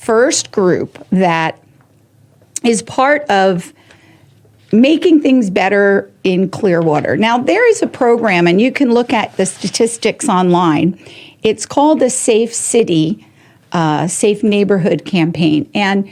first group that is part of making things better in Clearwater. Now, there is a program, and you can look at the statistics online. It's called the Safe City, Safe Neighborhood Campaign. And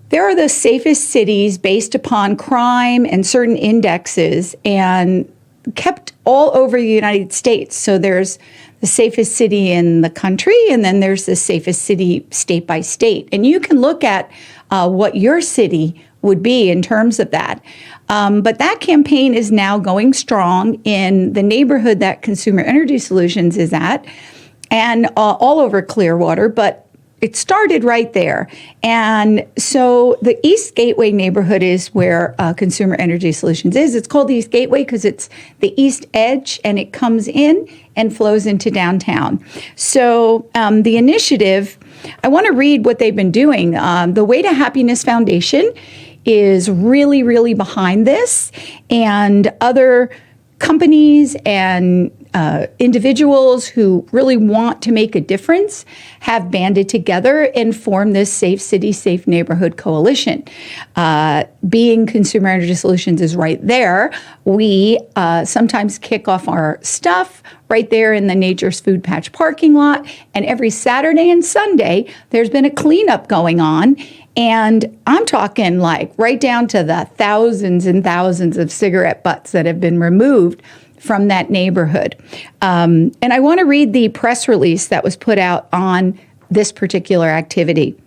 there are the safest cities based upon crime and certain indexes and kept all over the United States. So there's the safest city in the country, and then there's the safest city state by state. And you can look at what your city would be in terms of that. But that campaign is now going strong in the neighborhood that Consumer Energy Solutions is at and all over Clearwater, but it started right there. And so the East Gateway neighborhood is where Consumer Energy Solutions is. It's called the East Gateway because it's the east edge and it comes in and flows into downtown. So the initiative, I want to read what they've been doing. The Way to Happiness Foundation is really, really behind this, and other companies and individuals who really want to make a difference have banded together and formed this Safe City, Safe Neighborhood Coalition. Being Consumer Energy Solutions is right there. We sometimes kick off our stuff right there in the Nature's Food Patch parking lot. And every Saturday and Sunday, there's been a cleanup going on. And I'm talking like right down to the thousands and thousands of cigarette butts that have been removed from that neighborhood. And I want to read the press release that was put out on this particular activity.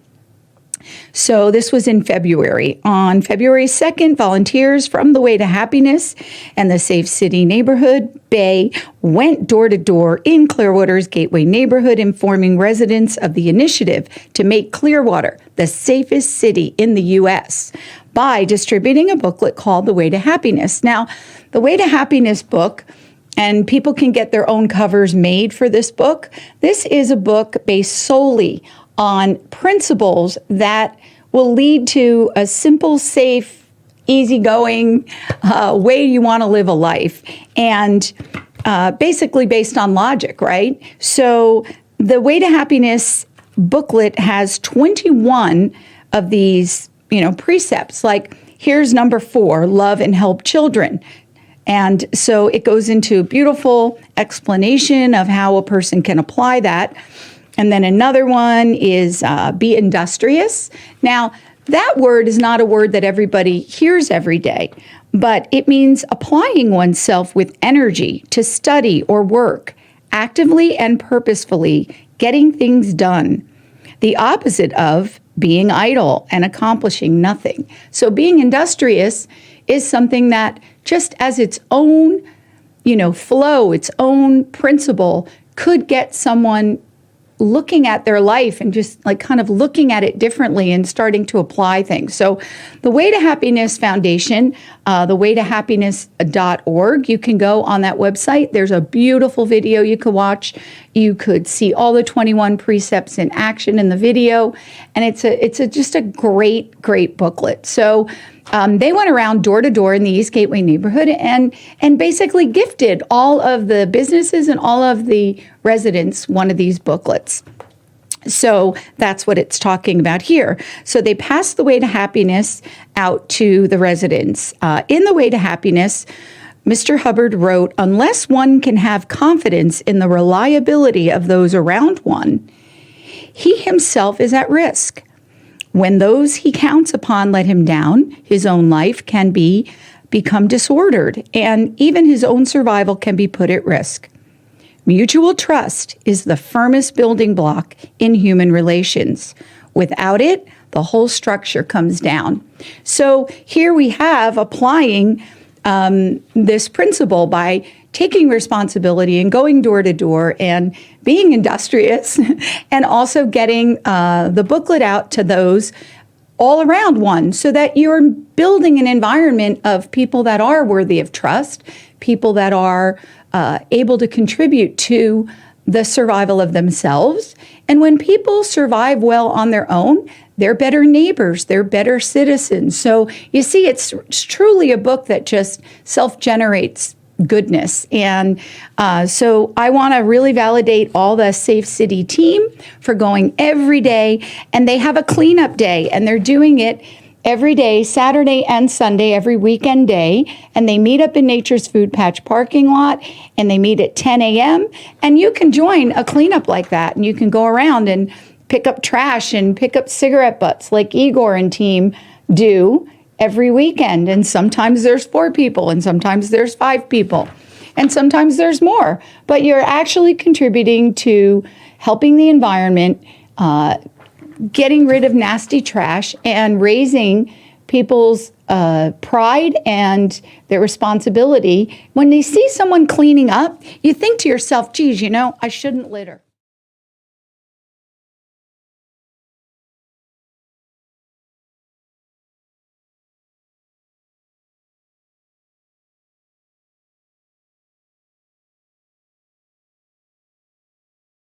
So this was in February. On February 2nd, volunteers from the Way to Happiness and the Safe City Neighborhood Bay went door to door in Clearwater's Gateway neighborhood, informing residents of the initiative to make Clearwater the safest city in the U.S. by distributing a booklet called The Way to Happiness. Now, the Way to Happiness book, and people can get their own covers made for this book. This is a book based solely on principles that will lead to a simple, safe, easygoing way you want to live a life, and basically based on logic, right? So the Way to Happiness booklet has 21 of these, precepts. Like, here's number 4, love and help children. And so it goes into a beautiful explanation of how a person can apply that. And then another one is be industrious. Now, that word is not a word that everybody hears every day, but it means applying oneself with energy to study or work, actively and purposefully getting things done. The opposite of being idle and accomplishing nothing. So being industrious is something that just as its own, flow, its own principle could get someone looking at their life and just like kind of looking at it differently and starting to apply things. So the Way to Happiness Foundation, thewaytohappiness.org, you can go on that website. There's a beautiful video you could watch. You could see all the 21 precepts in action in the video. And it's just a great booklet. So they went around door to door in the East Gateway neighborhood and basically gifted all of the businesses and all of the residents one of these booklets. So that's what it's talking about here. So they passed the Way to Happiness out to the residents. In the Way to Happiness, Mr. Hubbard wrote, unless one can have confidence in the reliability of those around one, he himself is at risk. When those he counts upon let him down, his own life can become disordered, and even his own survival can be put at risk. Mutual trust is the firmest building block in human relations. Without it, the whole structure comes down. So here we have applying this principle by taking responsibility and going door to door and being industrious and also getting the booklet out to those all around one so that you're building an environment of people that are worthy of trust, people that are able to contribute to the survival of themselves. And when people survive well on their own, they're better neighbors, they're better citizens. So you see, it's truly a book that just self-generates goodness. And so I want to really validate all the Safe City team for going every day. And they have a cleanup day, and they're doing it every day, Saturday and Sunday, every weekend day. And they meet up in Nature's Food Patch parking lot, and they meet at 10 a.m. And you can join a cleanup like that, and you can go around and pick up trash and pick up cigarette butts like Igor and team do every weekend. And sometimes there's 4 people, and sometimes there's 5 people, and sometimes there's more. But you're actually contributing to helping the environment, getting rid of nasty trash, and raising people's pride and their responsibility. When they see someone cleaning up, you think to yourself, geez, I shouldn't litter.